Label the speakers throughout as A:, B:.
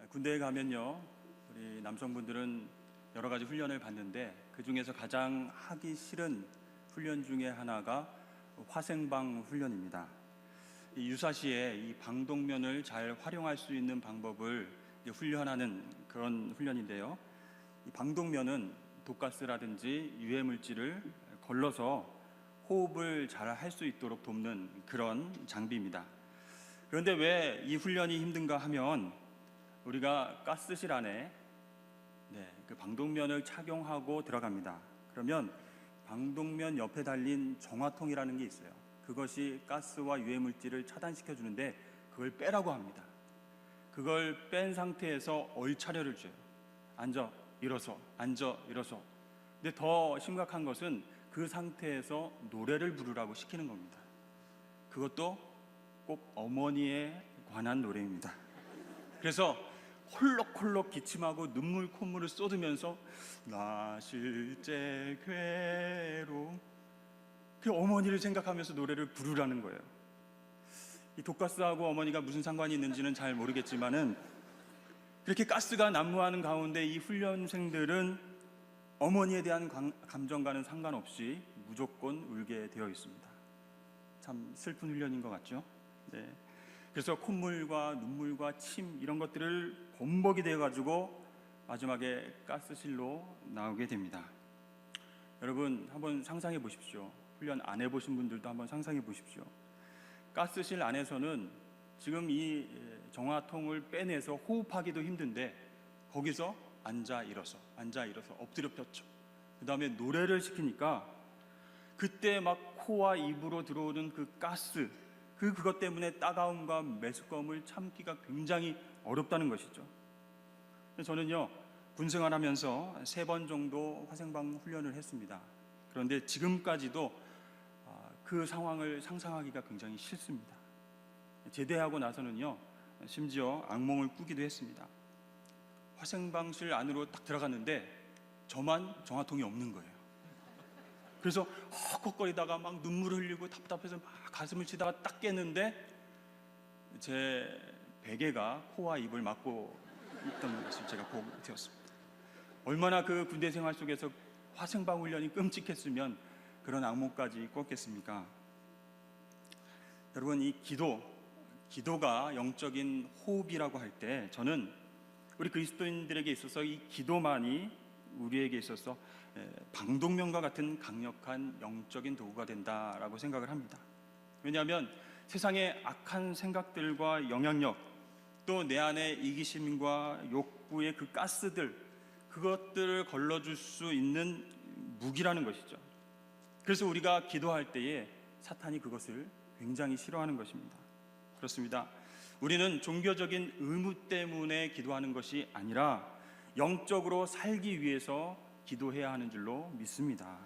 A: 군대에 가면요, 우리 남성분들은 여러 가지 훈련을 받는데 그 중에서 가장 하기 싫은 훈련 중에 하나가 화생방 훈련입니다. 이 유사시에 이 방독면을 잘 활용할 수 있는 방법을 훈련하는 그런 훈련인데요. 이 방독면은 독가스라든지 유해 물질을 걸러서 호흡을 잘 할 수 있도록 돕는 그런 장비입니다. 그런데 왜 이 훈련이 힘든가 하면 우리가 가스실 안에 그 방독면을 착용하고 들어갑니다. 그러면 방독면 옆에 달린 정화통이라는 게 있어요. 그것이 가스와 유해 물질을 차단시켜 주는데 그걸 빼라고 합니다. 그걸 뺀 상태에서 얼차려를 줘요. 앉아 일어서, 앉아 일어서. 근데 더 심각한 것은 그 상태에서 노래를 부르라고 시키는 겁니다. 그것도 꼭 어머니에 관한 노래입니다. 그래서 홀록홀록 기침하고 눈물 콧물을 쏟으면서 나 실제 괴로움, 그 어머니를 생각하면서 노래를 부르라는 거예요. 이 독가스하고 어머니가 무슨 상관이 있는지는 잘 모르겠지만은 그렇게 가스가 난무하는 가운데 이 훈련생들은 어머니에 대한 감정과는 상관없이 무조건 울게 되어 있습니다. 참 슬픈 훈련인 것 같죠? 네. 그래서 콧물과 눈물과 침 이런 것들을 범벅이 되어가지고 마지막에 가스실로 나오게 됩니다. 여러분 한번 상상해 보십시오. 훈련 안 해보신 분들도 한번 상상해 보십시오. 가스실 안에서는 지금 이 정화통을 빼내서 호흡하기도 힘든데 거기서 앉아 일어서 엎드려 펴쳐, 그 다음에 노래를 시키니까 그때 막 코와 입으로 들어오는 그 가스, 그것 때문에 따가움과 메스꺼움을 참기가 굉장히 어렵다는 것이죠. 저는요, 군생활하면서 3번 정도 화생방 훈련을 했습니다. 그런데 지금까지도 그 상황을 상상하기가 굉장히 싫습니다. 제대하고 나서는요, 심지어 악몽을 꾸기도 했습니다. 화생방실 안으로 딱 들어갔는데 저만 정화통이 없는 거예요. 그래서 헉헉거리다가 막 눈물을 흘리고 답답해서 막 가슴을 치다가 딱 깼는데 제 베개가 코와 입을 막고 있던 것을 제가 보게 되었습니다. 얼마나 그 군대 생활 속에서 화생방 훈련이 끔찍했으면 그런 악몽까지 꿨겠습니까? 여러분, 이 기도가 영적인 호흡이라고 할 때 저는 우리 그리스도인들에게 있어서 이 기도만이 우리에게 있어서 방독면과 같은 강력한 영적인 도구가 된다라고 생각을 합니다. 왜냐하면 세상의 악한 생각들과 영향력, 또 내 안의 이기심과 욕구의 그 가스들, 그것들을 걸러줄 수 있는 무기라는 것이죠. 그래서 우리가 기도할 때에 사탄이 그것을 굉장히 싫어하는 것입니다. 그렇습니다. 우리는 종교적인 의무 때문에 기도하는 것이 아니라 영적으로 살기 위해서 기도해야 하는 줄로 믿습니다.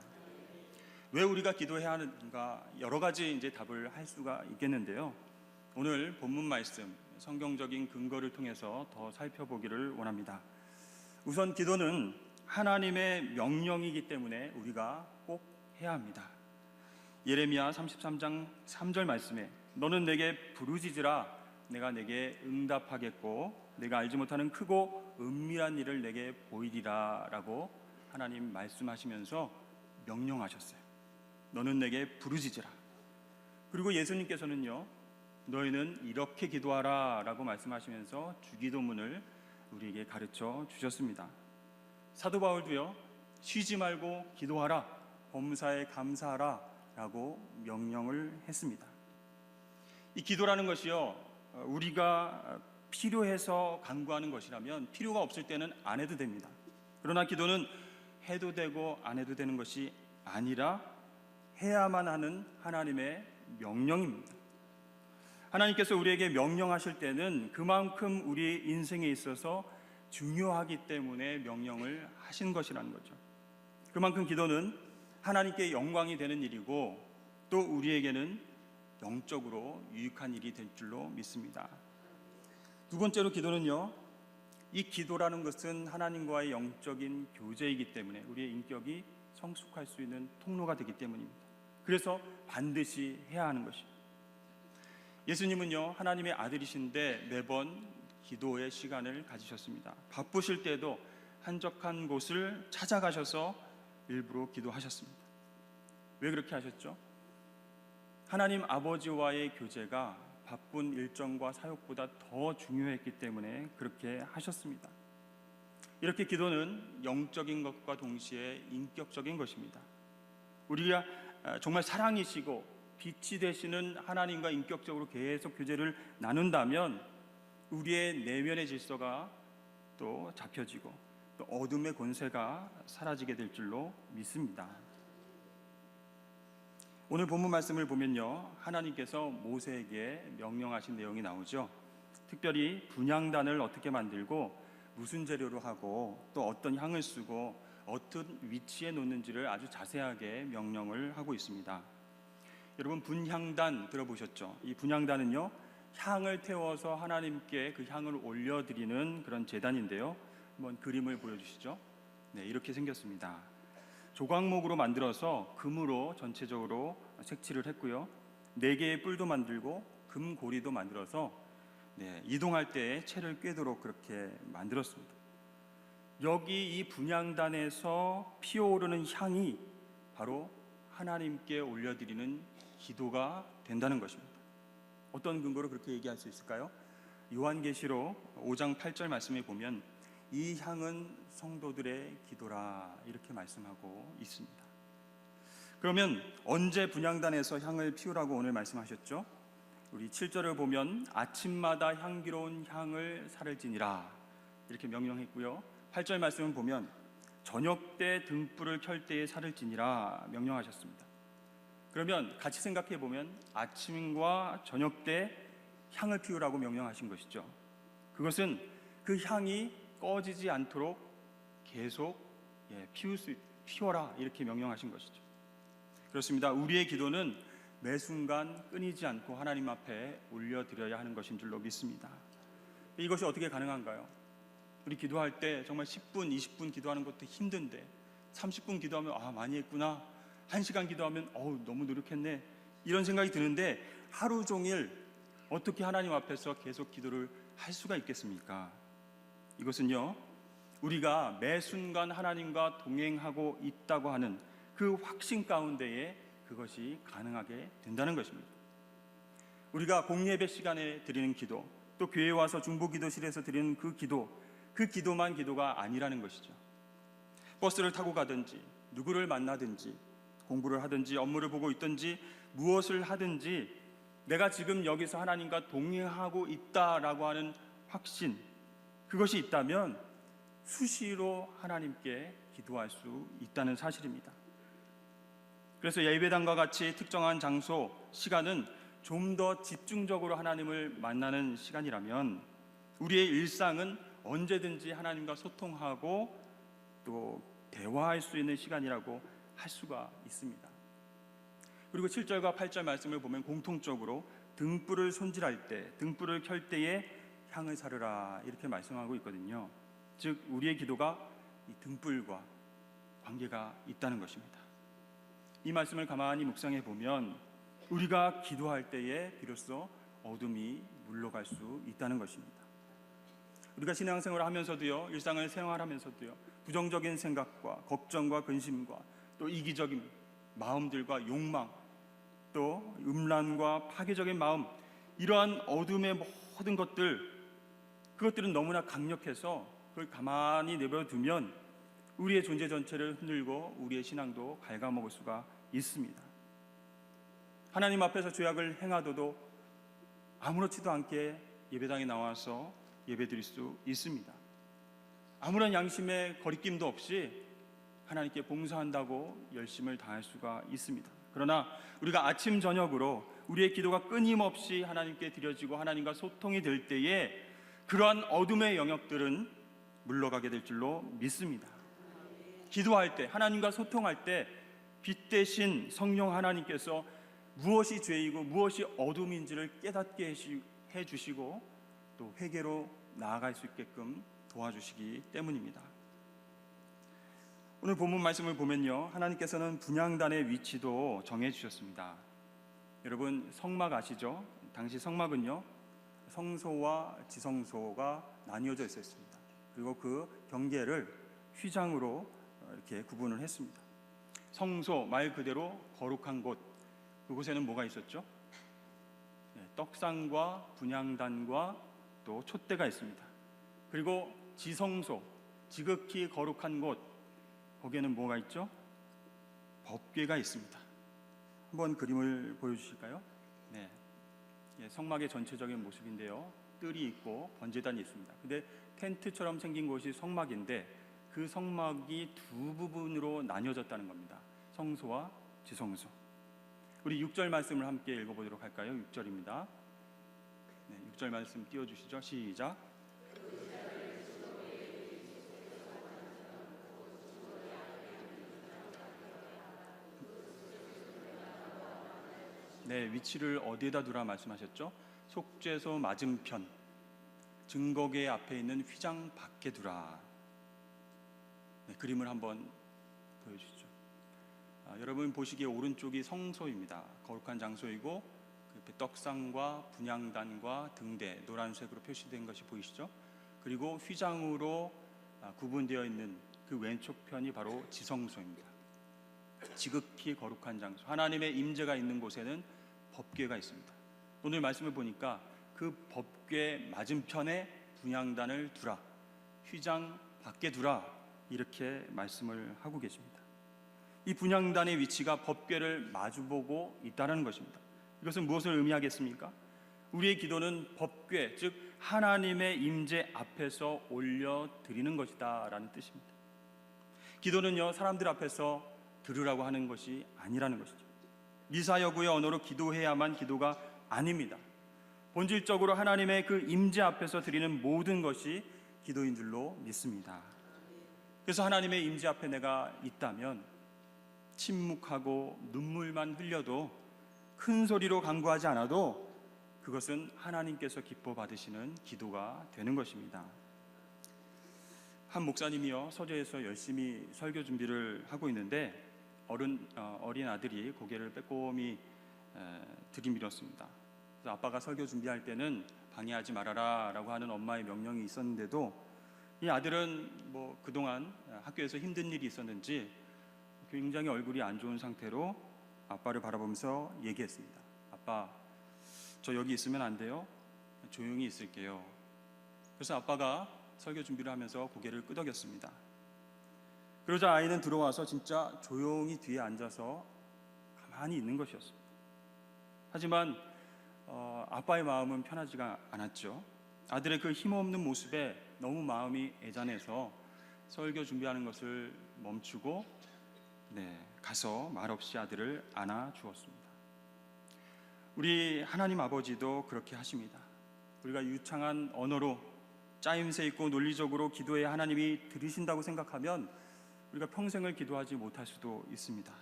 A: 왜 우리가 기도해야 하는가, 여러 가지 이제 답을 할 수가 있겠는데요. 오늘 본문 말씀, 성경적인 근거를 통해서 더 살펴보기를 원합니다. 우선 기도는 하나님의 명령이기 때문에 우리가 꼭 해야 합니다. 예레미야 33장 3절 말씀에 너는 내게 부르짖으라 내가 내게 응답하겠고 내가 알지 못하는 크고 은밀한 일을 내게 보이리라 라고 하나님 말씀하시면서 명령하셨어요. 너는 내게 부르짖으라. 그리고 예수님께서는요, 너희는 이렇게 기도하라 라고 말씀하시면서 주기도문을 우리에게 가르쳐 주셨습니다. 사도 바울도요, 쉬지 말고 기도하라, 범사에 감사하라 라고 명령을 했습니다. 이 기도라는 것이요, 우리가 필요해서 간구하는 것이라면 필요가 없을 때는 안 해도 됩니다. 그러나 기도는 해도 되고 안 해도 되는 것이 아니라 해야만 하는 하나님의 명령입니다. 하나님께서 우리에게 명령하실 때는 그만큼 우리의 인생에 있어서 중요하기 때문에 명령을 하신 것이라는 거죠. 그만큼 기도는 하나님께 영광이 되는 일이고 또 우리에게는 영적으로 유익한 일이 될 줄로 믿습니다. 두 번째로 기도는요, 이 기도라는 것은 하나님과의 영적인 교제이기 때문에 우리의 인격이 성숙할 수 있는 통로가 되기 때문입니다. 그래서 반드시 해야 하는 것입니다. 예수님은요, 하나님의 아들이신데 매번 기도의 시간을 가지셨습니다. 바쁘실 때도 한적한 곳을 찾아가셔서 일부러 기도하셨습니다. 왜 그렇게 하셨죠? 하나님 아버지와의 교제가 바쁜 일정과 사역보다 더 중요했기 때문에 그렇게 하셨습니다. 이렇게 기도는 영적인 것과 동시에 인격적인 것입니다. 우리가 정말 사랑이시고 빛이 되시는 하나님과 인격적으로 계속 교제를 나눈다면 우리의 내면의 질서가 또 잡혀지고 또 어둠의 권세가 사라지게 될 줄로 믿습니다. 오늘 본문 말씀을 보면요, 하나님께서 모세에게 명령하신 내용이 나오죠. 특별히 분향단을 어떻게 만들고 무슨 재료로 하고 또 어떤 향을 쓰고 어떤 위치에 놓는지를 아주 자세하게 명령을 하고 있습니다. 여러분, 분향단 들어보셨죠? 이 분향단은요, 향을 태워서 하나님께 그 향을 올려드리는 그런 제단인데요. 한번 그림을 보여주시죠. 네, 이렇게 생겼습니다. 조각목으로 만들어서 금으로 전체적으로 색칠을 했고요. 4개의 뿔도 만들고 금고리도 만들어서 이동할 때 채를 꿰도록 그렇게 만들었습니다. 여기 이 분향단에서 피어오르는 향이 바로 하나님께 올려드리는 기도가 된다는 것입니다. 어떤 근거로 그렇게 얘기할 수 있을까요? 요한계시록 5장 8절 말씀에 보면 이 향은 성도들의 기도라 이렇게 말씀하고 있습니다. 그러면 언제 분향단에서 향을 피우라고 오늘 말씀하셨죠? 우리 7절을 보면 아침마다 향기로운 향을 사를지니라 이렇게 명령했고요. 8절 말씀을 보면 저녁 때 등불을 켤 때에 사를지니라 명령하셨습니다. 그러면 같이 생각해 보면 아침과 저녁 때 향을 피우라고 명령하신 것이죠. 그것은 그 향이 꺼지지 않도록 계속 피워라 이렇게 명령하신 것이죠. 그렇습니다. 우리의 기도는 매 순간 끊이지 않고 하나님 앞에 올려드려야 하는 것인 줄로 믿습니다. 이것이 어떻게 가능한가요? 우리 기도할 때 정말 10분, 20분 기도하는 것도 힘든데 30분 기도하면 많이 했구나, 1시간 기도하면 너무 노력했네 이런 생각이 드는데 하루 종일 어떻게 하나님 앞에서 계속 기도를 할 수가 있겠습니까? 이것은요, 우리가 매 순간 하나님과 동행하고 있다고 하는 그 확신 가운데에 그것이 가능하게 된다는 것입니다. 우리가 공예배 시간에 드리는 기도, 또 교회에 와서 중보기도실에서 드리는 그 기도만 기도가 아니라는 것이죠. 버스를 타고 가든지 누구를 만나든지 공부를 하든지 업무를 보고 있든지 무엇을 하든지 내가 지금 여기서 하나님과 동행하고 있다라고 하는 확신, 그것이 있다면 수시로 하나님께 기도할 수 있다는 사실입니다. 그래서 예배당과 같이 특정한 장소, 시간은 좀 더 집중적으로 하나님을 만나는 시간이라면 우리의 일상은 언제든지 하나님과 소통하고 또 대화할 수 있는 시간이라고 할 수가 있습니다. 그리고 7절과 8절 말씀을 보면 공통적으로 등불을 손질할 때, 등불을 켤 때에 향을 사르라 이렇게 말씀하고 있거든요. 즉 우리의 기도가 이 등불과 관계가 있다는 것입니다. 이 말씀을 가만히 묵상해 보면 우리가 기도할 때에 비로소 어둠이 물러갈 수 있다는 것입니다. 우리가 신앙생활을 하면서도요, 일상을 생활하면서도요, 부정적인 생각과 걱정과 근심과 또 이기적인 마음들과 욕망, 또 음란과 파괴적인 마음, 이러한 어둠의 모든 그것들은 너무나 강력해서 그걸 가만히 내버려두면 우리의 존재 전체를 흔들고 우리의 신앙도 갉아먹을 수가 있습니다. 하나님 앞에서 죄악을 행하더라도 아무렇지도 않게 예배당에 나와서 예배드릴 수 있습니다. 아무런 양심의 거리낌도 없이 하나님께 봉사한다고 열심을 다할 수가 있습니다. 그러나 우리가 아침 저녁으로 우리의 기도가 끊임없이 하나님께 드려지고 하나님과 소통이 될 때에 그러한 어둠의 영역들은 물러가게 될 줄로 믿습니다. 기도할 때, 하나님과 소통할 때 빛 대신 성령 하나님께서 무엇이 죄이고 무엇이 어둠인지를 깨닫게 해주시고 또 회개로 나아갈 수 있게끔 도와주시기 때문입니다. 오늘 본문 말씀을 보면요, 하나님께서는 분향단의 위치도 정해 주셨습니다. 여러분 성막 아시죠? 당시 성막은요 성소와 지성소가 나뉘어져 있었습니다. 그리고 그 경계를 휘장으로 이렇게 구분을 했습니다. 성소, 말 그대로 거룩한 곳, 그곳에는 뭐가 있었죠? 떡상과 분향단과 또 촛대가 있습니다. 그리고 지성소, 지극히 거룩한 곳, 거기에는 뭐가 있죠? 법궤가 있습니다. 한번 그림을 보여주실까요? 네, 성막의 전체적인 모습인데요. 뜰이 있고 번제단이 있습니다. 근데 텐트처럼 생긴 곳이 성막인데 그 성막이 두 부분으로 나뉘어졌다는 겁니다. 성소와 지성소. 우리 6절 말씀을 함께 읽어보도록 할까요? 6절입니다. 네, 6절 말씀 띄워주시죠. 시작. 네, 위치를 어디에다 두라 말씀하셨죠? 속죄소 맞은편, 증거궤 앞에 있는 휘장 밖에 두라. 네, 그림을 한번 보여주시죠. 여러분 보시기에 오른쪽이 성소입니다. 거룩한 장소이고 그 옆에 떡상과 분향단과 등대 노란색으로 표시된 것이 보이시죠? 그리고 휘장으로 구분되어 있는 그 왼쪽 편이 바로 지성소입니다. 지극히 거룩한 장소, 하나님의 임재가 있는 곳에는 법궤가 있습니다. 오늘 말씀을 보니까 그 법궤 맞은편에 분향단을 두라, 휘장 밖에 두라, 이렇게 말씀을 하고 계십니다. 이 분향단의 위치가 법궤를 마주보고 있다는 것입니다. 이것은 무엇을 의미하겠습니까? 우리의 기도는 법궤, 즉 하나님의 임재 앞에서 올려드리는 것이다 라는 뜻입니다. 기도는요, 사람들 앞에서 들으라고 하는 것이 아니라는 것이죠. 미사여구의 언어로 기도해야만 기도가 아닙니다. 본질적으로 하나님의 그 임재 앞에서 드리는 모든 것이 기도인 줄로 믿습니다. 그래서 하나님의 임재 앞에 내가 있다면 침묵하고 눈물만 흘려도 큰 소리로 간구하지 않아도 그것은 하나님께서 기뻐 받으시는 기도가 되는 것입니다. 한 목사님이요, 서재에서 열심히 설교 준비를 하고 있는데 어린 아들이 고개를 빼꼼히 들이밀었습니다. 그래서 아빠가 설교 준비할 때는 방해하지 말아라 라고 하는 엄마의 명령이 있었는데도 이 아들은 그동안 학교에서 힘든 일이 있었는지 굉장히 얼굴이 안 좋은 상태로 아빠를 바라보면서 얘기했습니다. 아빠, 저 여기 있으면 안 돼요? 조용히 있을게요. 그래서 아빠가 설교 준비를 하면서 고개를 끄덕였습니다. 그러자 아이는 들어와서 진짜 조용히 뒤에 앉아서 가만히 있는 것이었습니다. 하지만 아빠의 마음은 편하지가 않았죠. 아들의 그 힘없는 모습에 너무 마음이 애잔해서 설교 준비하는 것을 멈추고 가서 말없이 아들을 안아 주었습니다. 우리 하나님 아버지도 그렇게 하십니다. 우리가 유창한 언어로 짜임새 있고 논리적으로 기도해야 하나님이 들으신다고 생각하면 우리가 평생을 기도하지 못할 수도 있습니다.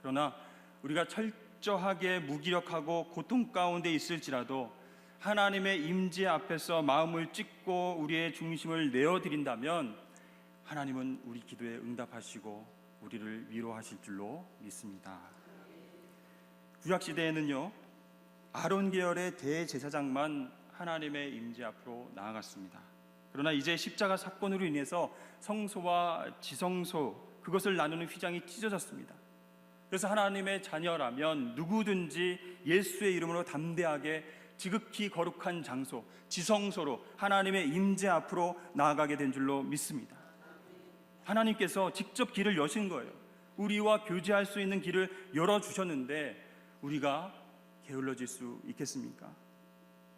A: 그러나 우리가 철저하게 무기력하고 고통 가운데 있을지라도 하나님의 임재 앞에서 마음을 찢고 우리의 중심을 내어드린다면 하나님은 우리 기도에 응답하시고 우리를 위로하실 줄로 믿습니다. 구약시대에는요, 아론 계열의 대제사장만 하나님의 임재 앞으로 나아갔습니다. 그러나 이제 십자가 사건으로 인해서 성소와 지성소, 그것을 나누는 휘장이 찢어졌습니다. 그래서 하나님의 자녀라면 누구든지 예수의 이름으로 담대하게 지극히 거룩한 장소, 지성소로 하나님의 임재 앞으로 나아가게 된 줄로 믿습니다. 하나님께서 직접 길을 여신 거예요. 우리와 교제할 수 있는 길을 열어주셨는데 우리가 게을러질 수 있겠습니까?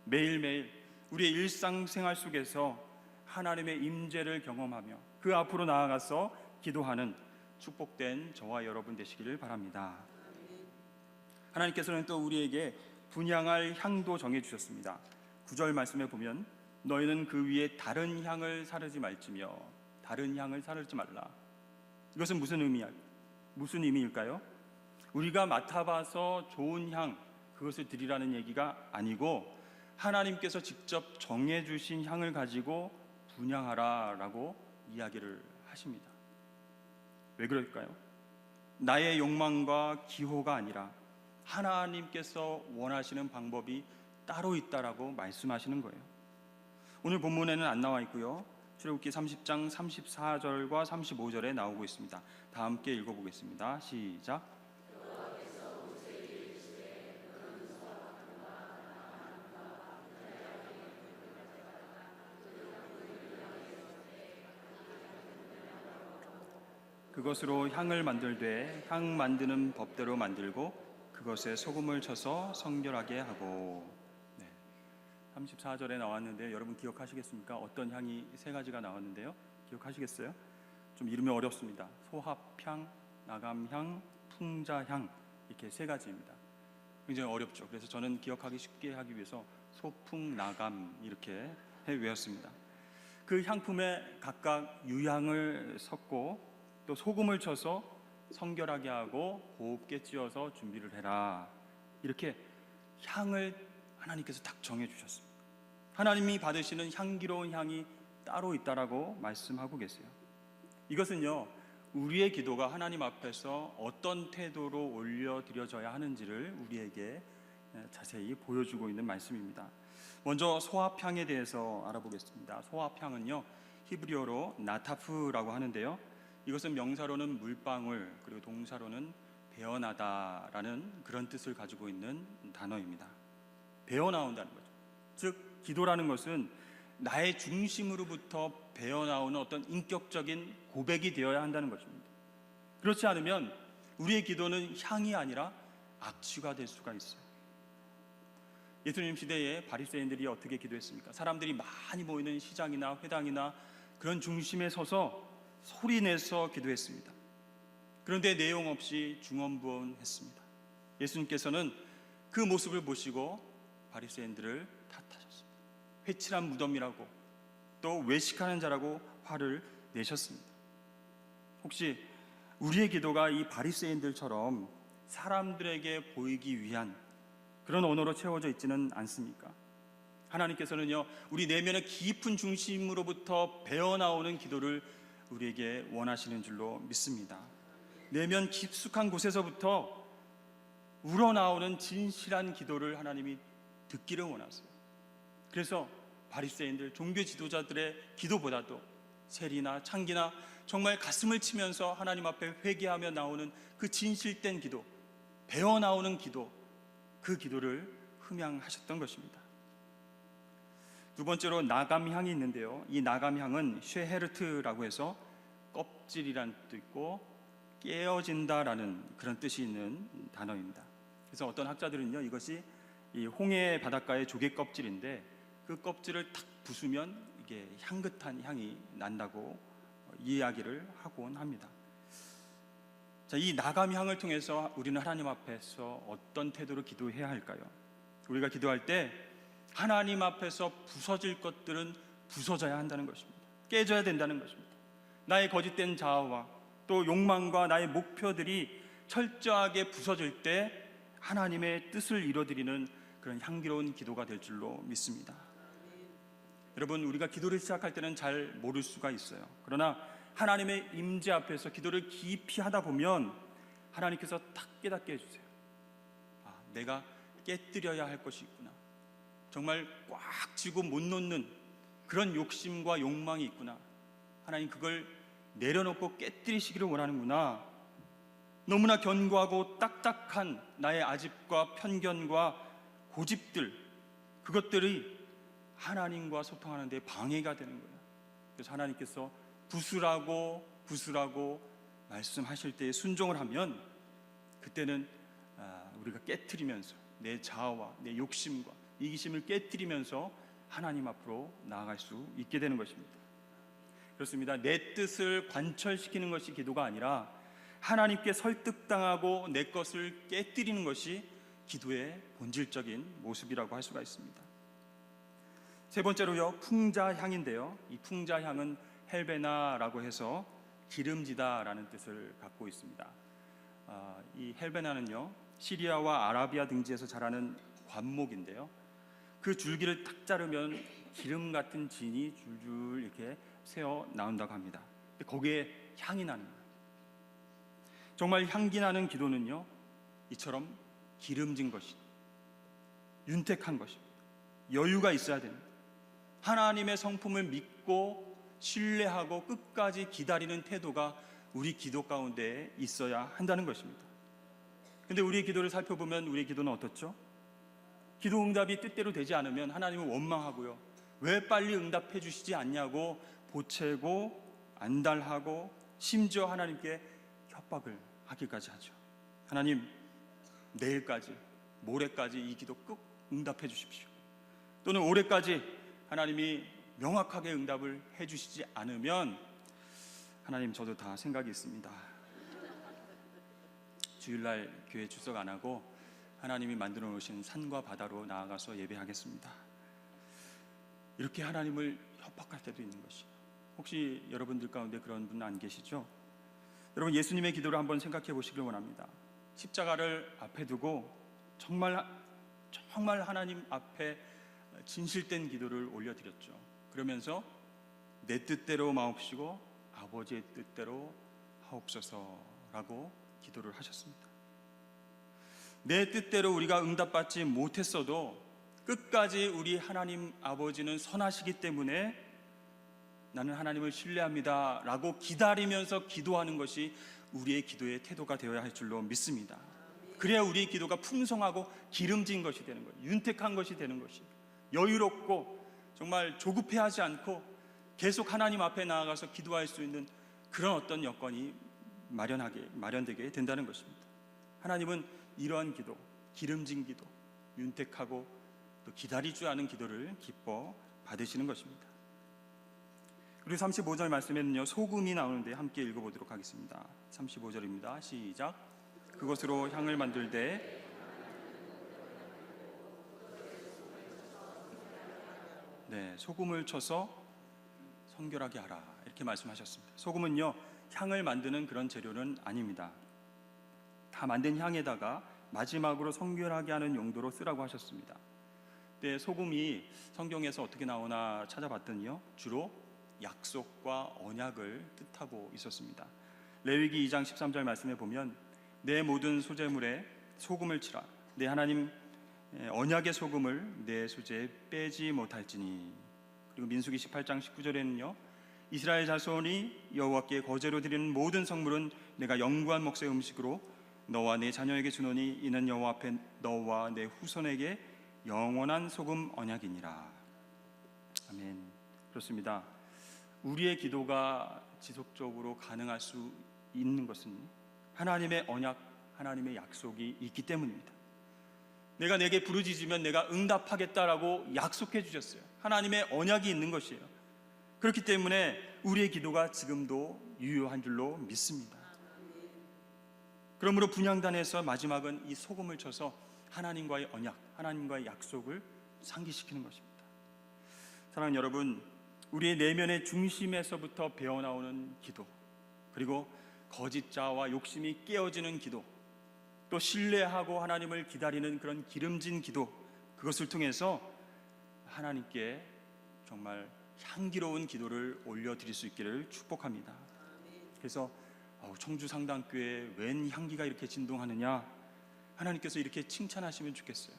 A: 매일매일 우리의 일상생활 속에서 하나님의 임재를 경험하며 그 앞으로 나아가서 기도하는 축복된 저와 여러분 되시기를 바랍니다. 하나님께서는 또 우리에게 분향할 향도 정해주셨습니다. 9절 말씀에 보면 너희는 그 위에 다른 향을 사르지 말지며, 다른 향을 사르지 말라. 이것은 무슨 의미일까요? 우리가 맡아봐서 좋은 향, 그것을 드리라는 얘기가 아니고 하나님께서 직접 정해주신 향을 가지고 분향하라 라고 이야기를 하십니다. 왜 그럴까요? 나의 욕망과 기호가 아니라 하나님께서 원하시는 방법이 따로 있다라고 말씀하시는 거예요. 오늘 본문에는 안 나와 있고요. 출애굽기 30장 34절과 35절에 나오고 있습니다. 다 함께 읽어보겠습니다. 시작. 그것으로 향을 만들되 향 만드는 법대로 만들고 그것에 소금을 쳐서 성결하게 하고. 34절에 나왔는데 여러분 기억하시겠습니까? 어떤 향이 세 가지가 나왔는데요. 기억하시겠어요? 좀 이름이 어렵습니다. 소합향, 나감향, 풍자향, 이렇게 세 가지입니다. 굉장히 어렵죠. 그래서 저는 기억하기 쉽게 하기 위해서 소풍, 나감 이렇게 외웠습니다. 그 향품에 각각 유향을 섞고 또 소금을 쳐서 성결하게 하고 곱게 찌어서 준비를 해라. 이렇게 향을 하나님께서 딱 정해 주셨습니다. 하나님이 받으시는 향기로운 향이 따로 있다라고 말씀하고 계세요. 이것은요, 우리의 기도가 하나님 앞에서 어떤 태도로 올려드려져야 하는지를 우리에게 자세히 보여주고 있는 말씀입니다. 먼저 소합향에 대해서 알아보겠습니다. 소합향은요, 히브리어로 나타프라고 하는데요, 이것은 명사로는 물방울, 그리고 동사로는 배어나다라는 그런 뜻을 가지고 있는 단어입니다. 배어나온다는 거죠. 즉 기도라는 것은 나의 중심으로부터 배어나오는 어떤 인격적인 고백이 되어야 한다는 것입니다. 그렇지 않으면 우리의 기도는 향이 아니라 악취가 될 수가 있어요. 예수님 시대에 바리새인들이 어떻게 기도했습니까? 사람들이 많이 모이는 시장이나 회당이나 그런 중심에 서서 소리내서 기도했습니다. 그런데 내용 없이 중언부언했습니다. 예수님께서는 그 모습을 보시고 바리새인들을 탓하셨습니다. 회칠한 무덤이라고, 또 외식하는 자라고 화를 내셨습니다. 혹시 우리의 기도가 이 바리새인들처럼 사람들에게 보이기 위한 그런 언어로 채워져 있지는 않습니까? 하나님께서는요, 우리 내면의 깊은 중심으로부터 배어나오는 기도를 우리에게 원하시는 줄로 믿습니다. 내면 깊숙한 곳에서부터 우러나오는 진실한 기도를 하나님이 듣기를 원하세요. 그래서 바리새인들, 종교 지도자들의 기도보다도 세리나 창기나 정말 가슴을 치면서 하나님 앞에 회개하며 나오는 그 진실된 기도, 배어나오는 기도, 그 기도를 흠양하셨던 것입니다. 두 번째로 나감향이 있는데요, 이 나감향은 쉐헤르트라고 해서 껍질이란 뜻도 있고 깨어진다라는 그런 뜻이 있는 단어입니다. 그래서 어떤 학자들은요, 이것이 이 홍해 바닷가의 조개 껍질인데 그 껍질을 탁 부수면 이게 향긋한 향이 난다고 이야기를 하곤 합니다. 자, 이 나감향을 통해서 우리는 하나님 앞에서 어떤 태도로 기도해야 할까요? 우리가 기도할 때 하나님 앞에서 부서질 것들은 부서져야 한다는 것입니다. 깨져야 된다는 것입니다. 나의 거짓된 자아와 또 욕망과 나의 목표들이 철저하게 부서질 때 하나님의 뜻을 이뤄드리는 그런 향기로운 기도가 될 줄로 믿습니다. 여러분, 우리가 기도를 시작할 때는 잘 모를 수가 있어요. 그러나 하나님의 임재 앞에서 기도를 깊이 하다 보면 하나님께서 딱 깨닫게 해주세요. 내가 깨뜨려야 할 것이 있구나. 정말 꽉 쥐고 못 놓는 그런 욕심과 욕망이 있구나. 하나님, 그걸 내려놓고 깨뜨리시기를 원하는구나. 너무나 견고하고 딱딱한 나의 아집과 편견과 고집들, 그것들이 하나님과 소통하는 데 방해가 되는 거예요. 그래서 하나님께서 부수라고 말씀하실 때 순종을 하면 그때는 우리가 깨뜨리면서 내 자아와 내 욕심과 이기심을 깨뜨리면서 하나님 앞으로 나아갈 수 있게 되는 것입니다. 그렇습니다. 내 뜻을 관철시키는 것이 기도가 아니라 하나님께 설득당하고 내 것을 깨뜨리는 것이 기도의 본질적인 모습이라고 할 수가 있습니다. 세 번째로요, 풍자향인데요, 이 풍자향은 헬베나라고 해서 기름지다라는 뜻을 갖고 있습니다. 이 헬베나는요, 시리아와 아라비아 등지에서 자라는 관목인데요, 그 줄기를 탁 자르면 기름 같은 진이 줄줄 이렇게 새어 나온다고 합니다. 거기에 향이 나는 거예요. 정말 향기 나는 기도는요, 이처럼 기름진 것이, 윤택한 것입니다. 여유가 있어야 됩니다. 하나님의 성품을 믿고 신뢰하고 끝까지 기다리는 태도가 우리 기도 가운데 있어야 한다는 것입니다. 근데 우리의 기도를 살펴보면 우리의 기도는 어떻죠? 기도 응답이 뜻대로 되지 않으면 하나님은 원망하고요, 왜 빨리 응답해 주시지 않냐고 보채고 안달하고 심지어 하나님께 협박을 하기까지 하죠. 하나님, 내일까지, 모레까지 이 기도 꼭 응답해 주십시오. 또는 올해까지 하나님이 명확하게 응답을 해 주시지 않으면 하나님, 저도 다 생각이 있습니다. 주일날 교회 출석 안 하고 하나님이 만들어 놓으신 산과 바다로 나아가서 예배하겠습니다. 이렇게 하나님을 협박할 때도 있는 것이에요. 혹시 여러분들 가운데 그런 분 안 계시죠? 여러분, 예수님의 기도를 한번 생각해 보시길 원합니다. 십자가를 앞에 두고 정말 하나님 앞에 진실된 기도를 올려드렸죠. 그러면서 내 뜻대로 마옵시고 아버지의 뜻대로 하옵소서라고 기도를 하셨습니다. 내 뜻대로 우리가 응답받지 못했어도 끝까지 우리 하나님 아버지는 선하시기 때문에 나는 하나님을 신뢰합니다 라고 기다리면서 기도하는 것이 우리의 기도의 태도가 되어야 할 줄로 믿습니다. 그래야 우리의 기도가 풍성하고 기름진 것이 되는 거예요. 윤택한 것이 되는 것이에요. 여유롭고 정말 조급해하지 않고 계속 하나님 앞에 나아가서 기도할 수 있는 그런 어떤 여건이 마련되게 된다는 것입니다. 하나님은 이러한 기도, 기름진 기도, 윤택하고 또 기다리지 않은 기도를 기뻐 받으시는 것입니다. 그리고 35절 말씀에는요, 소금이 나오는데 함께 읽어보도록 하겠습니다. 35절입니다. 시작. 그것으로 향을 만들되 소금을 쳐서 성결하게 하라, 이렇게 말씀하셨습니다. 소금은요, 향을 만드는 그런 재료는 아닙니다. 다 만든 향에다가 마지막으로 성결하게 하는 용도로 쓰라고 하셨습니다. 근데 소금이 성경에서 어떻게 나오나 찾아봤더니요, 주로 약속과 언약을 뜻하고 있었습니다. 레위기 2장 13절 말씀에 보면 내 모든 소재물에 소금을 치라, 내 하나님 언약의 소금을 내 수제에 빼지 못할지니. 그리고 민수기 18장 19절에는요, 이스라엘 자손이 여호와께 거제로 드리는 모든 성물은 내가 영구한 몫의 음식으로 너와 내 자녀에게 주노니 이는 여호와 앞에 너와 내 후손에게 영원한 소금 언약이니라. 아멘. 그렇습니다. 우리의 기도가 지속적으로 가능할 수 있는 것은 하나님의 언약, 하나님의 약속이 있기 때문입니다. 내가 내게 부르짖으면 내가 응답하겠다라고 약속해 주셨어요. 하나님의 언약이 있는 것이에요. 그렇기 때문에 우리의 기도가 지금도 유효한 줄로 믿습니다. 그러므로 분향단에서 마지막은 이 소금을 쳐서 하나님과의 언약, 하나님과의 약속을 상기시키는 것입니다. 사랑하는 여러분, 우리의 내면의 중심에서부터 배어나오는 기도, 그리고 거짓자와 욕심이 깨어지는 기도, 또 신뢰하고 하나님을 기다리는 그런 기름진 기도, 그것을 통해서 하나님께 정말 향기로운 기도를 올려드릴 수 있기를 축복합니다. 그래서 청주상당교회 웬 향기가 이렇게 진동하느냐, 하나님께서 이렇게 칭찬하시면 좋겠어요.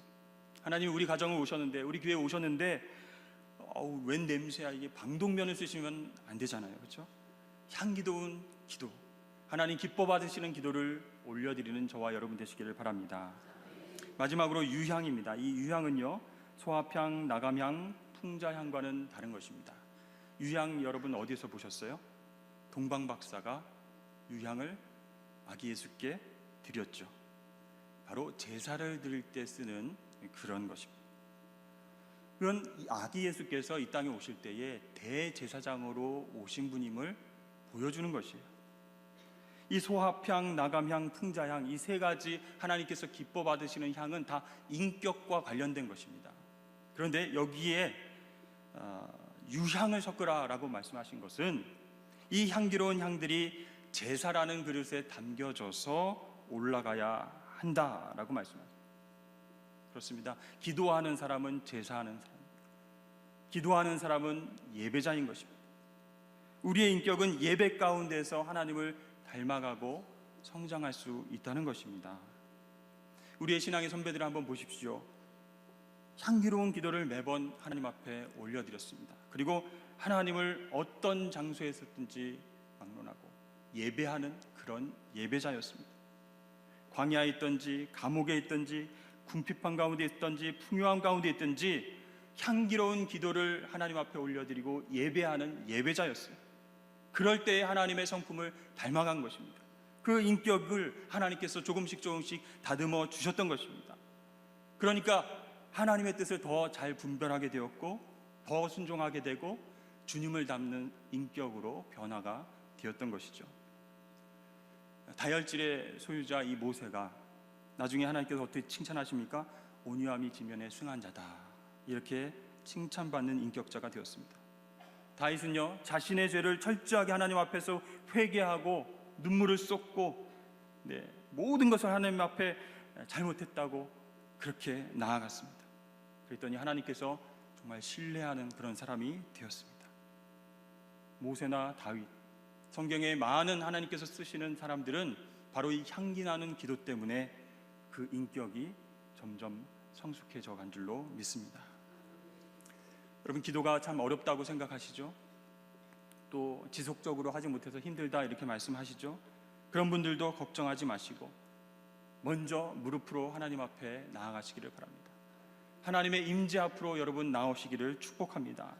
A: 하나님, 우리 가정을 오셨는데, 우리 교회에 오셨는데 웬 냄새야, 이게 방독면을 쓰시면 안 되잖아요. 그렇죠? 향기로운 기도, 하나님 기뻐 받으시는 기도를 올려드리는 저와 여러분 되시기를 바랍니다. 마지막으로 유향입니다. 이 유향은요, 소합향, 나감향, 풍자향과는 다른 것입니다. 유향 여러분 어디서 보셨어요? 동방박사가 유향을 아기 예수께 드렸죠. 바로 제사를 드릴 때 쓰는 그런 것입니다. 그건 아기 예수께서 이 땅에 오실 때에 대제사장으로 오신 분임을 보여주는 것이에요. 이 소합향, 나감향, 풍자향, 이 세 가지 하나님께서 기뻐 받으시는 향은 다 인격과 관련된 것입니다. 그런데 여기에 유향을 섞으라라고 말씀하신 것은 이 향기로운 향들이 제사라는 그릇에 담겨져서 올라가야 한다라고 말씀하십니다. 그렇습니다. 기도하는 사람은 제사하는 사람, 기도하는 사람은 예배자인 것입니다. 우리의 인격은 예배 가운데서 하나님을 닮아가고 성장할 수 있다는 것입니다. 우리의 신앙의 선배들을 한번 보십시오. 향기로운 기도를 매번 하나님 앞에 올려드렸습니다. 그리고 하나님을 어떤 장소에 있었든지 막론하고 예배하는 그런 예배자였습니다. 광야에 있든지 감옥에 있든지 궁핍한 가운데 있든지 풍요함 가운데 있든지 향기로운 기도를 하나님 앞에 올려드리고 예배하는 예배자였어요. 그럴 때에 하나님의 성품을 닮아간 것입니다. 그 인격을 하나님께서 조금씩 다듬어 주셨던 것입니다. 그러니까 하나님의 뜻을 더 잘 분별하게 되었고 더 순종하게 되고 주님을 닮는 인격으로 변화가 되었던 것이죠. 다혈질의 소유자 이 모세가 나중에 하나님께서 어떻게 칭찬하십니까? 온유함이 지면에 승한 자다, 이렇게 칭찬받는 인격자가 되었습니다. 다윗은요, 자신의 죄를 철저하게 하나님 앞에서 회개하고 눈물을 쏟고 모든 것을 하나님 앞에 잘못했다고 그렇게 나아갔습니다. 그랬더니 하나님께서 정말 신뢰하는 그런 사람이 되었습니다. 모세나 다윗, 성경에 많은 하나님께서 쓰시는 사람들은 바로 이 향기 나는 기도 때문에 그 인격이 점점 성숙해져 간 줄로 믿습니다. 여러분, 기도가 참 어렵다고 생각하시죠? 또 지속적으로 하지 못해서 힘들다 이렇게 말씀하시죠? 그런 분들도 걱정하지 마시고 먼저 무릎으로 하나님 앞에 나아가시기를 바랍니다. 하나님의 임재 앞으로 여러분 나오시기를 축복합니다.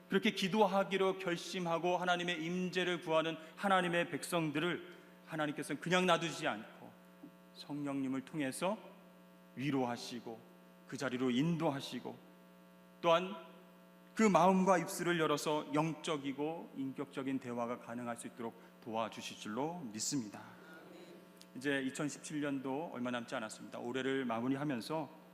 A: 그렇게 기도하기로 결심하고 하나님의 임재를 구하는 하나님의 백성들을 하나님께서는 그냥 놔두지 않고 성령님을 통해서 위로하시고 그 자리로 인도하시고 또한 그 마음과 입술을 열어서 영적이고 인격적인 대화가 가능할 수 있도록 도와주실 줄로 믿습니다. 이제 2017년도 얼마 남지 않았습니다. 올해를 마무리하면서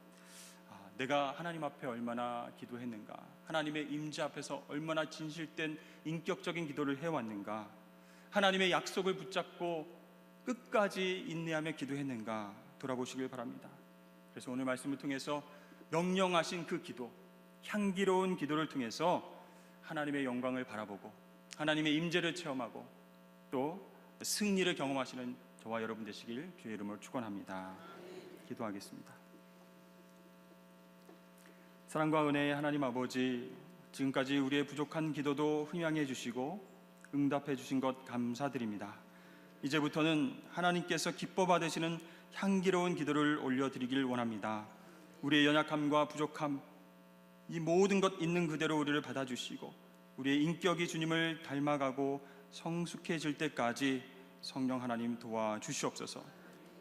A: 내가 하나님 앞에 얼마나 기도했는가, 하나님의 임재 앞에서 얼마나 진실된 인격적인 기도를 해왔는가, 하나님의 약속을 붙잡고 끝까지 인내하며 기도했는가 돌아보시길 바랍니다. 그래서 오늘 말씀을 통해서 명령하신 그 기도, 향기로운 기도를 통해서 하나님의 영광을 바라보고 하나님의 임재를 체험하고 또 승리를 경험하시는 저와 여러분 되시길 주의 이름으로 축원합니다. 기도하겠습니다. 사랑과 은혜의 하나님 아버지, 지금까지 우리의 부족한 기도도 흥양해 주시고 응답해 주신 것 감사드립니다. 이제부터는 하나님께서 기뻐 받으시는 향기로운 기도를 올려드리길 원합니다. 우리의 연약함과 부족함, 이 모든 것 있는 그대로 우리를 받아주시고 우리의 인격이 주님을 닮아가고 성숙해질 때까지 성령 하나님 도와주시옵소서.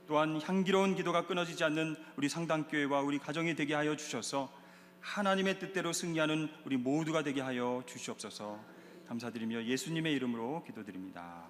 A: 또한 향기로운 기도가 끊어지지 않는 우리 상당교회와 우리 가정이 되게 하여 주셔서 하나님의 뜻대로 승리하는 우리 모두가 되게 하여 주시옵소서. 감사드리며 예수님의 이름으로 기도드립니다.